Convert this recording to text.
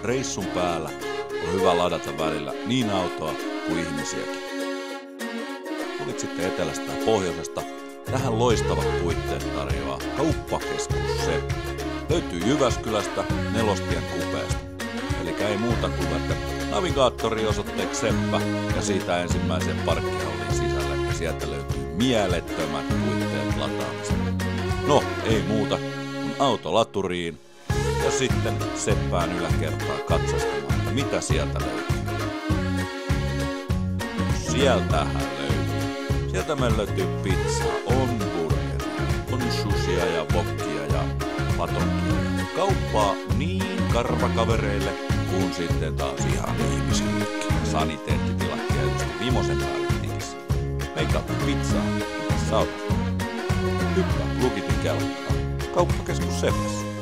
reissun päällä on hyvä ladata välillä niin autoa kuin ihmisiäkin. Tulit sitten etelästä ja pohjoisesta, tähän loistavat puitteet tarjoaa Kauppakeskus Seppä. Löytyy Jyväskylästä Nelostien kupeesta. Eli ei muuta kuin että navigaattori osoitteeksi Seppä ja siitä ensimmäiseen parkkihallin sisälle ja sieltä löytyy mielettömät puitteet lataamiseen. No, ei muuta kuin auto laturiin ja sitten Seppään yläkertaan katsastamaan, että mitä sieltä löytyy. Sieltähän löytyy. Sieltä meillä löytyy pizzaa, on burgeria, on sushia ja wokkia ja patonkia. Kauppaa niin karvakavereille kuin sitten taas ihan ihmisillekin. Saniteettitilat tietysti vimosen päälle tikissä. Meikä pizzaa, mitä sä otat? Hyppää Bluekitin kelkkaan. Kauppakeskus Seppässä.